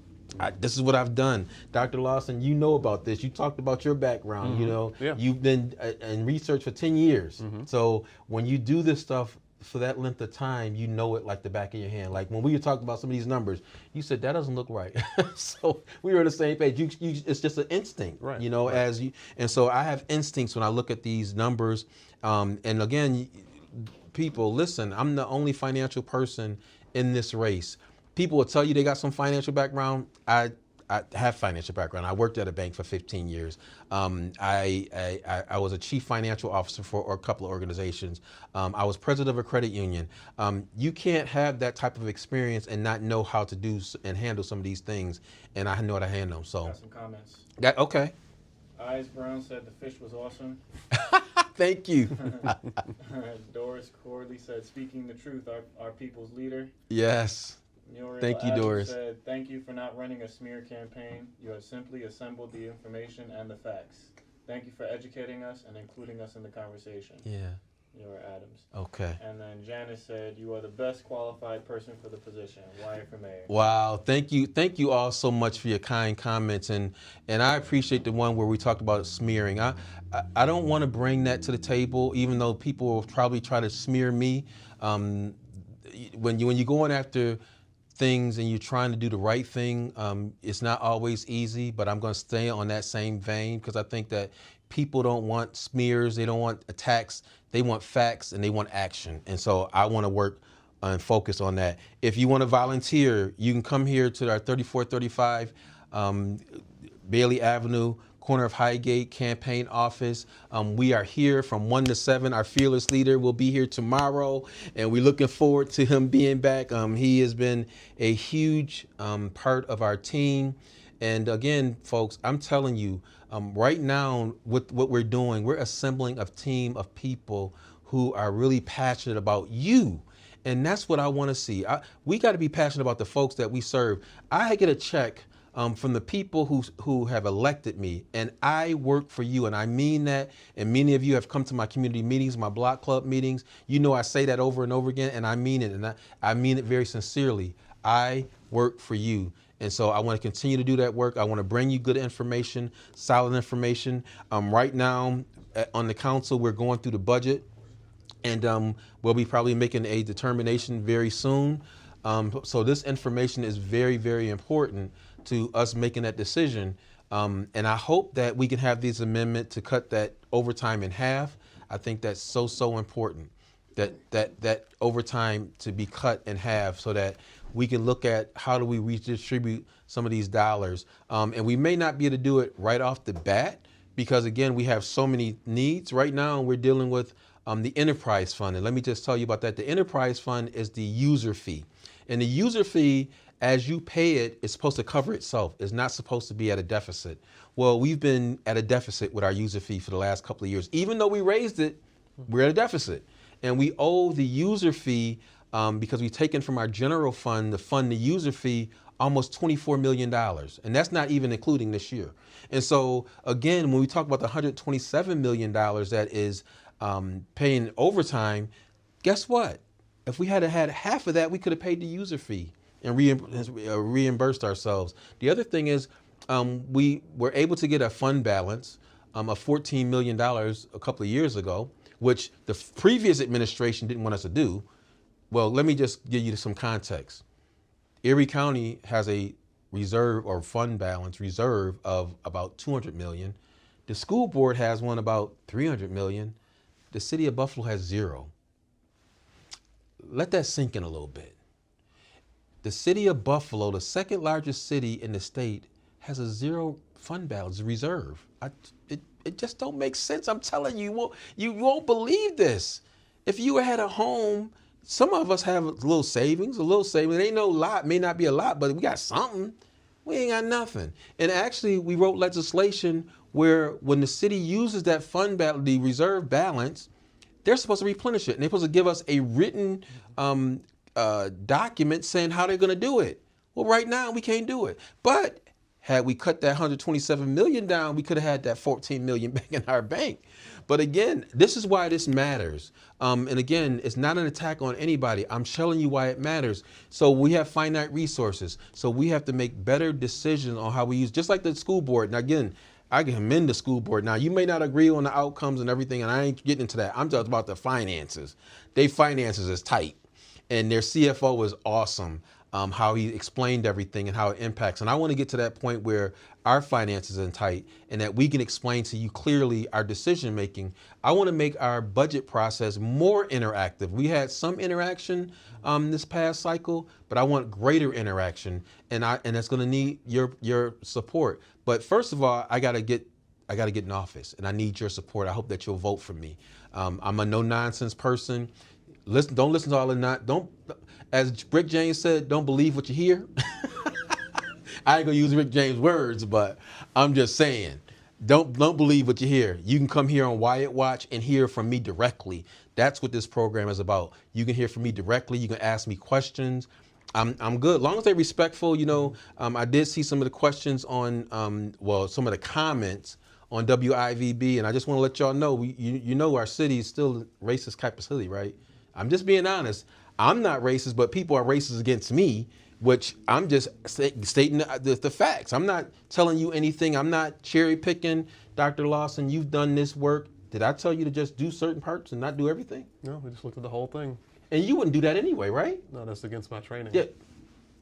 This is what I've done. Dr. Lawson, you know about this. You talked about your background. Yeah. You've been in research for 10 years. So when you do this stuff for that length of time, you know it like the back of your hand. Like when we were talking about some of these numbers, you said that doesn't look right. So we were on the same page. It's just an instinct, right. As you. And so I have instincts when I look at these numbers. And again, people, listen, I'm the only financial person in this race. People will tell you they got some financial background. I have financial background. I worked at a bank for 15 years. I was a chief financial officer for a couple of organizations. I was president of a credit union. You can't have that type of experience and not know how to do and handle some of these things. And I know how to handle them. So got some comments. Okay. Eyes Brown said the fish was awesome. Thank you. Doris Corley said, speaking the truth, our people's leader. Yes. Muriel Thank you, Adams Doris. said, thank you for not running a smear campaign. You have simply assembled the information and the facts. Thank you for educating us and including us in the conversation. Yeah. Muriel Adams. Okay. And then Janice said, you are the best qualified person for the position. Wyatt for mayor. Wow. Thank you all so much for your kind comments. And I appreciate the one where we talked about smearing. I don't want to bring that to the table, even though people will probably try to smear me. When you're going after things and you're trying to do the right thing, it's not always easy, but I'm going to stay on that same vein, because I think that people don't want smears, they don't want attacks, they want facts and they want action. And so I want to work and focus on that. If you want to volunteer, you can come here to our 3435 Bailey Avenue, corner of Highgate campaign office. We are here from 1 to 7. Our fearless leader will be here tomorrow, and we're looking forward to him being back. He has been a huge part of our team. And again, folks, I'm telling you, right now, with what we're doing, we're assembling a team of people who are really passionate about you. And that's what I want to see. We got to be passionate about the folks that we serve. I get a check from the people who have elected me, and I work for you, and I mean that. And many of you have come to my community meetings, my block club meetings. You know I say that over and over again, and I mean it, and I mean it very sincerely. I work for you. And so I want to continue to do that work. I want to bring you good information, solid information. Right now on the council, we're going through the budget, and we'll be probably making a determination very soon. So this information is very, very important to us making that decision. And I hope that we can have this amendment to cut that overtime in half. I think that's so important, that overtime to be cut in half so that we can look at how do we redistribute some of these dollars. And we may not be able to do it right off the bat because, again, we have so many needs. Right now, we're dealing with the enterprise fund. And let me just tell you about that. The enterprise fund is the user fee. And the user fee, as you pay it, is supposed to cover itself. It's not supposed to be at a deficit. Well, we've been at a deficit with our user fee for the last couple of years. Even though we raised it, we're at a deficit. And we owe the user fee because we've taken from our general fund to fund the user fee almost $24 million. And that's not even including this year. And so, again, when we talk about the $127 million that is paying overtime, guess what? If we had had half of that, we could have paid the user fee and reimbursed ourselves. The other thing is we were able to get a fund balance of $14 million a couple of years ago, which the previous administration didn't want us to do. Well, let me just give you some context. Erie County has a reserve or fund balance reserve of about $200 million. The school board has one about $300 million. The city of Buffalo has zero. Let that sink in a little bit. The city of Buffalo, the second largest city in the state, has a zero fund balance reserve. It just don't make sense. I'm telling you, you won't believe this. If you had a home, some of us have a little savings. It ain't no lot, may not be a lot, but we got something. We ain't got nothing. And actually, we wrote legislation where when the city uses that fund balance, the reserve balance, they're supposed to replenish it. And they're supposed to give us a written document saying how they're going to do it. Well, right now, we can't do it. But had we cut that $127 million down, we could have had that $14 million back in our bank. But again, this is why this matters. And again, it's not an attack on anybody. I'm telling you why it matters. So we have finite resources. So we have to make better decisions on how we use, just like the school board. Now, again, I can commend the school board. Now, you may not agree on the outcomes and everything, and I ain't getting into that. I'm talking about the finances. Their finances is tight, and their CFO is awesome. How he explained everything and how it impacts. And I want to get to that point where our finances are tight and that we can explain to you clearly our decision making. I want to make our budget process more interactive. We had some interaction this past cycle, but I want greater interaction, and that's going to need your support. But first of all, I got to get in office, and I need your support. I hope that you'll vote for me. I'm a no nonsense person. Don't listen to all of don't. As Rick James said, don't believe what you hear. I ain't gonna use Rick James' words, but I'm just saying, don't believe what you hear. You can come here on Wyatt Watch and hear from me directly. That's what this program is about. You can hear from me directly. You can ask me questions. I'm good, as long as they're respectful. You know, I did see some of the questions on, some of the comments on WIVB, and I just want to let y'all know, you know, our city is still a racist type of city, right? I'm just being honest. I'm not racist, but people are racist against me, which I'm just stating the facts. I'm not telling you anything. I'm not cherry picking. Dr. Lawson, you've done this work. Did I tell you to just do certain parts and not do everything? No, we just looked at the whole thing. And you wouldn't do that anyway, right? No, that's against my training. Yeah.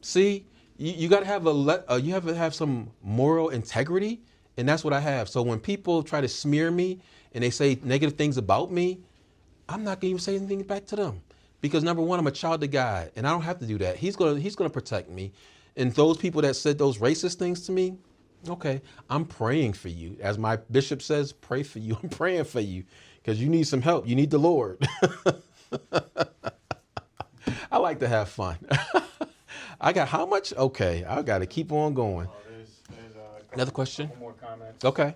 See, you got to have you have to have some moral integrity, and that's what I have. So when people try to smear me and they say negative things about me, I'm not going to even say anything back to them. Because number one, I'm a child of God, and I don't have to do that. He's gonna protect me. And those people that said those racist things to me, Okay, I'm praying for you. As my bishop says, pray for you. I'm praying for you because you need some help. You need the Lord. I like to have fun. I got how much? Okay, I got to keep on going. There's Another question? couple more comments. Okay.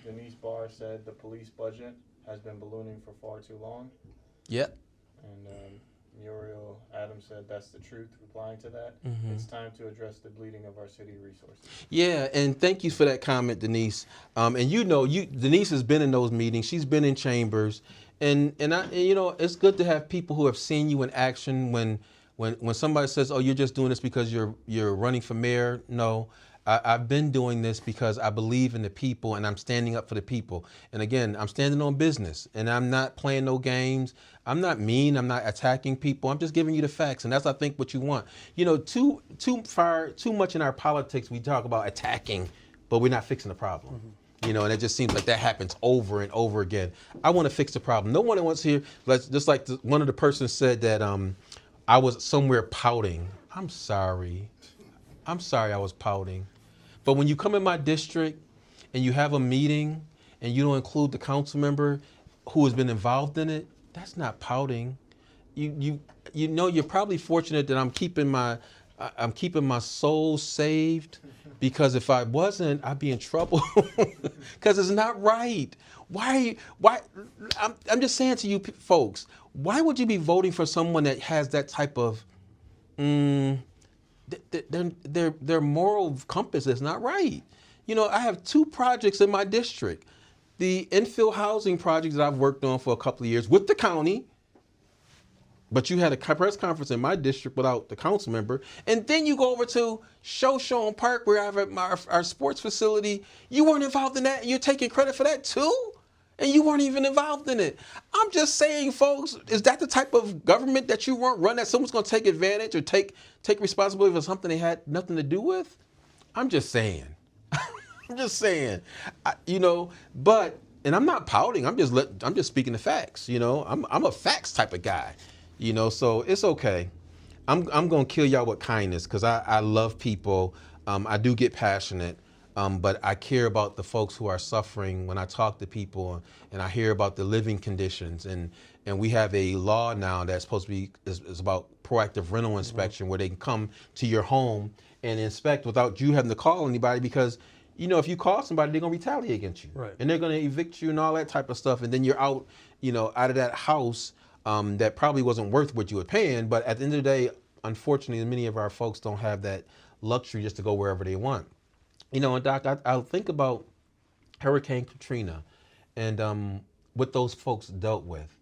Denise Barr said the police budget has been ballooning for far too long. Yep. And Muriel Adams said that's the truth, replying to that. Mm-hmm. It's time to address the bleeding of our city resources. Yeah, and thank you for that comment, Denise. And Denise has been in those meetings. She's been in chambers, and it's good to have people who have seen you in action. When somebody says, "Oh, you're just doing this because you're running for mayor," no. I've been doing this because I believe in the people and I'm standing up for the people. And again, I'm standing on business and I'm not playing no games. I'm not mean. I'm not attacking people. I'm just giving you the facts. And that's, I think, what you want. Too much in our politics, we talk about attacking, but we're not fixing the problem. Mm-hmm. And it just seems like that happens over and over again. I want to fix the problem. No one wants here, just like one of the persons said that I was somewhere pouting. I'm sorry I was pouting. But when you come in my district and you have a meeting and you don't include the council member who has been involved in it, that's not pouting. You're probably fortunate that I'm keeping my soul saved, because if I wasn't, I'd be in trouble because it's not right. Why? I'm just saying to you folks, why would you be voting for someone that has that type of their moral compass is not right? I have 2 projects in my district. The infill housing project that I've worked on for a couple of years with the county, but you had a press conference in my district without the council member. And then you go over to Shoshone Park where I have our sports facility. You weren't involved in that, and you're taking credit for that too? And you weren't even involved in it. I'm just saying, folks, is that the type of government that you want run, that someone's going to take advantage or take responsibility for something they had nothing to do with? I'm just saying. I'm just saying. But, and I'm not pouting. I'm just speaking the facts. I'm a facts type of guy. So it's okay. I'm going to kill y'all with kindness because I love people. I do get passionate. But I care about the folks who are suffering when I talk to people, and I hear about the living conditions. And we have a law now that's supposed to be is about proactive rental inspection, where they can come to your home and inspect without you having to call anybody, because if you call somebody, they're gonna retaliate against you, right? And they're gonna evict you and all that type of stuff, and then you're out of that house that probably wasn't worth what you were paying. But at the end of the day, unfortunately, many of our folks don't have that luxury just to go wherever they want. And Doc, I think about Hurricane Katrina and what those folks dealt with.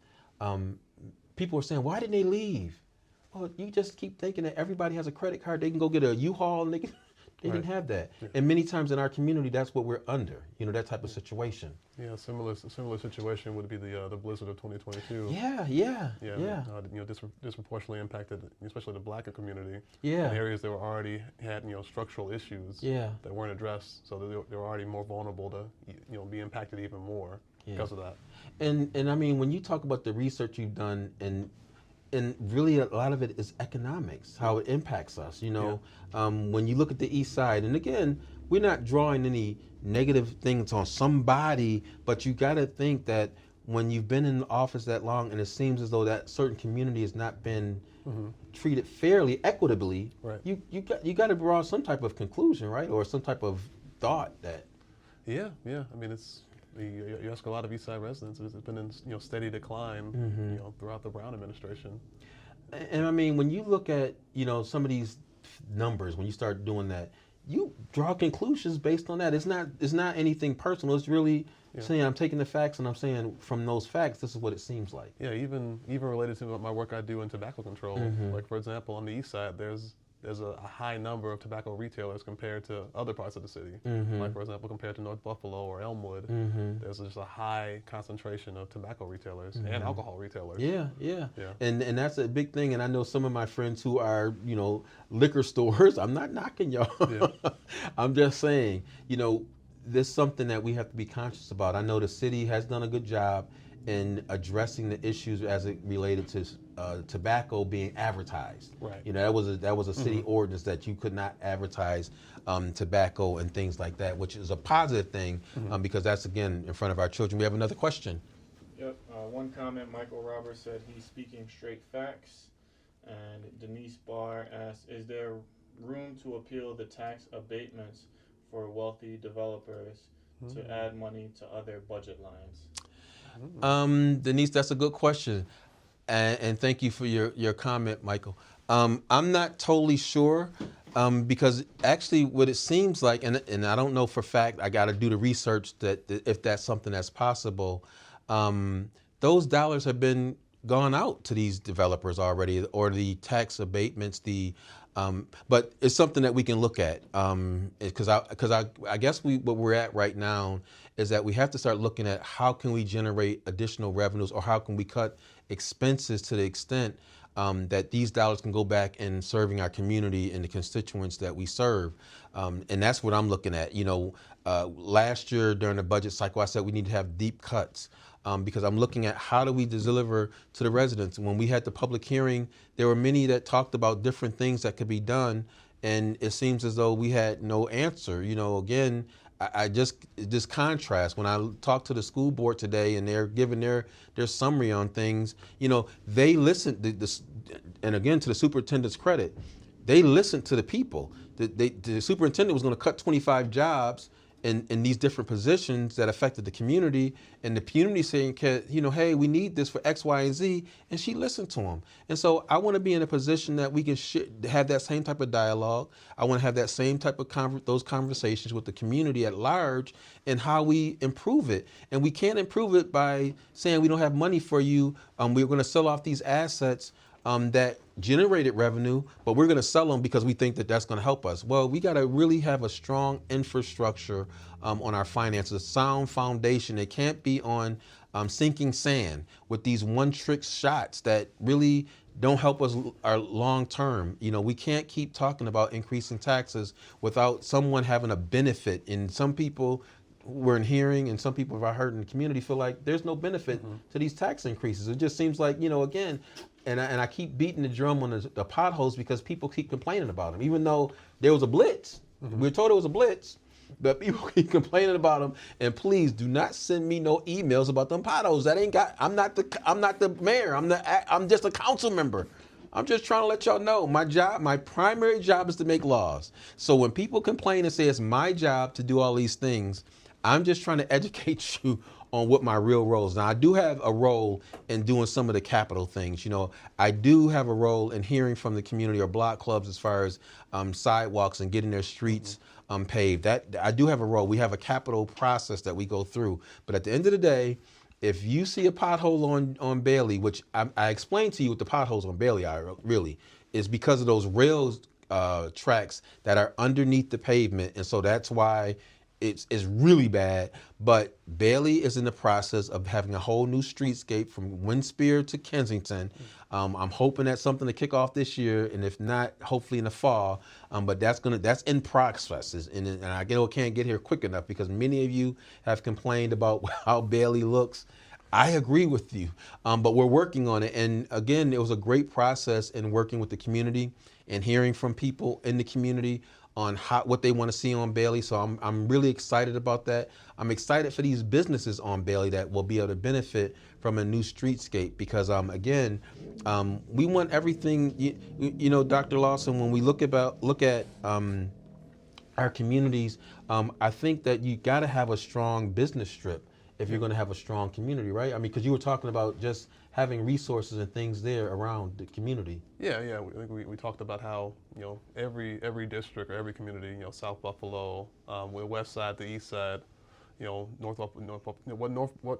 People were saying, why didn't they leave? Oh, you just keep thinking that everybody has a credit card. They can go get a U-Haul, and they didn't have that. Yeah. And many times in our community, that's what we're under, that type of situation. Yeah, similar situation would be the blizzard of 2022. Yeah. Disproportionately impacted, especially the Black community. Yeah. In areas that were already had structural issues. Yeah. That weren't addressed, so they were already more vulnerable to be impacted even more because of that. And I mean, when you talk about the research you've done, and really a lot of it is economics, how it impacts us. When you look at the East Side, and again, we're not drawing any negative things on somebody, but you got to think that when you've been in the office that long, and it seems as though that certain community has not been treated fairly, equitably, right? You got to draw some type of conclusion, right, or some type of thought that. Yeah. I mean, you ask a lot of East Side residents, it's been in steady decline, throughout the Brown administration. And I mean, when you look at some of these numbers, when you start doing that, you draw conclusions based on that. It's not anything personal. It's really saying, I'm taking the facts and I'm saying from those facts, this is what it seems like. Yeah, even related to my work I do in tobacco control. Like, for example, on the East Side, there's a high number of tobacco retailers compared to other parts of the city. Like, for example, compared to North Buffalo or Elmwood, there's just a high concentration of tobacco retailers and alcohol retailers. Yeah. And that's a big thing. And I know some of my friends who are, liquor stores. I'm not knocking y'all. Yeah. I'm just saying, there's something that we have to be conscious about. I know the city has done a good job in addressing the issues as it related to tobacco being advertised. Right. You know, that was a city ordinance that you could not advertise tobacco and things like that, which is a positive thing because that's, again, in front of our children. We have another question. Yep. One comment, Michael Roberts said he's speaking straight facts. And Denise Barr asked, is there room to appeal the tax abatements for wealthy developers to add money to other budget lines? Denise, that's a good question. And thank you for your comment, Michael. I'm not totally sure because actually what it seems like, and I don't know for a fact, I got to do the research that if that's something that's possible, those dollars have been gone out to these developers already, or the tax abatements, but it's something that we can look at because I guess what we're at right now is that we have to start looking at how can we generate additional revenues or how can we cut expenses to the extent that these dollars can go back in serving our community and the constituents that we serve. And that's what I'm looking at. You know, last year during the budget cycle, I said we need to have deep cuts because I'm looking at how do we deliver to the residents. When we had the public hearing, there were many that talked about different things that could be done. And it seems as though we had no answer. You know, again, I just this contrast when I talked to the school board today and they're giving their summary on things, you know, they listened and again, to the superintendent's credit, they listened to the people. The superintendent was going to cut 25 jobs in these different positions that affected the community, and the community saying, you know, hey, we need this for X, Y, and Z, and she listened to them. And so I want to be in a position that we can have that same type of dialogue. I want to have that same type of those conversations with the community at large and how we improve it. And we can't improve it by saying we don't have money for you. We're going to sell off these assets that generated revenue, but we're going to sell them because we think that that's going to help us. Well, we got to really have a strong infrastructure on our finances, a sound foundation. It can't be on sinking sand with these one-trick shots that really don't help us our long term. You know, we can't keep talking about increasing taxes without someone having a benefit. And some people we're hearing and some people I've heard in the community feel like there's no benefit to these tax increases. It just seems like, you know, again, and I keep beating the drum on the potholes because people keep complaining about them, even though there was a blitz. We were told it was a blitz, but people keep complaining about them. And please do not send me no emails about them potholes. That ain't got. I'm not the mayor. I'm just a council member. I'm just trying to let y'all know my primary job is to make laws. So when people complain and say it's my job to do all these things, I'm just trying to educate you on what my real role is. Now, I do have a role in doing some of the capital things. You know, I do have a role in hearing from the community or block clubs as far as sidewalks and getting their streets paved. That I do have a role. We have a capital process that we go through. But at the end of the day, if you see a pothole on Bailey, which I explained to you what the potholes on Bailey are really, is because of those rail tracks that are underneath the pavement. And so that's why it's really bad. But Bailey is in the process of having a whole new streetscape from Winspear to Kensington. I'm hoping that's something to kick off this year, and if not, hopefully in the fall. But that's in process, and I can't get here quick enough because many of you have complained about how Bailey looks. I agree with you, but we're working on it. And again, it was a great process in working with the community and hearing from people in the community on what they want to see on Bailey. So I'm really excited about that. I'm excited for these businesses on Bailey that will be able to benefit from a new streetscape because again, we want everything. You know, Dr. Lawson, when we look at our communities, I think that you got to have a strong business strip if you're going to have a strong community, right? I mean, because you were talking about just having resources and things there around the community. Yeah. I think we talked about how, you know, every district or every community, you know, South Buffalo, the West Side, the East Side, you know, what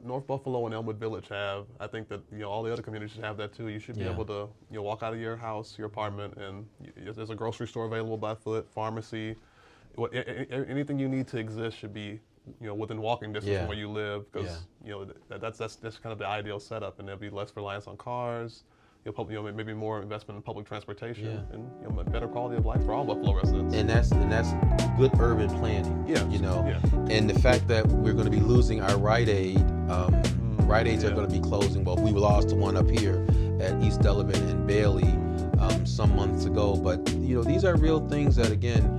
North Buffalo and Elmwood Village have. I think that, you know, all the other communities should have that too. You should be able to, you know, walk out of your house, your apartment, and there's a grocery store available by foot, pharmacy, anything you need to exist should be, you know, within walking distance from where you live, because you know that's kind of the ideal setup, and there'll be less reliance on cars. You know, maybe more investment in public transportation, and you know, better quality of life for all Buffalo residents. And that's good urban planning. Yeah, you know, and the fact that we're going to be losing our Rite Aid Rite Aids are going to be closing. Well, we lost the one up here at East Delavan and Bailey some months ago. But these are real things that, again,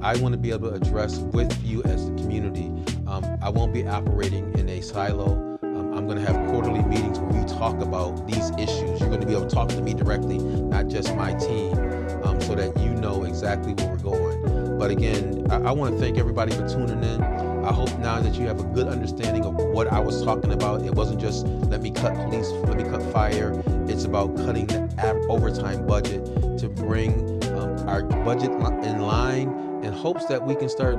I want to be able to address with you as the community. I won't be operating in a silo. I'm going to have quarterly meetings where we talk about these issues. You're going to be able to talk to me directly, not just my team, so that you know exactly where we're going. But again, I want to thank everybody for tuning in. I hope now that you have a good understanding of what I was talking about. It wasn't just let me cut police, let me cut fire. It's about cutting the overtime budget to bring our budget in line in hopes that we can start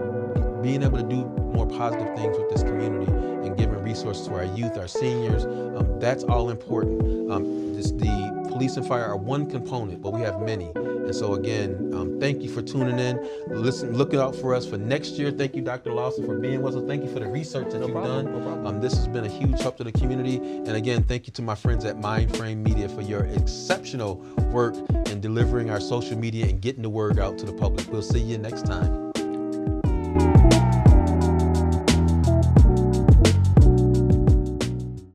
being able to do more positive things with this community and giving resources to our youth, our seniors. That's all important. The police and fire are one component, but we have many. And so again, thank you for tuning in. Look out for us for next year. Thank you, Dr. Lawson, for being with us. Thank you for the research that you've done. No problem. This has been a huge help to the community. And again, thank you to my friends at Mindframe Media for your exceptional work in delivering our social media and getting the word out to the public. We'll see you next time.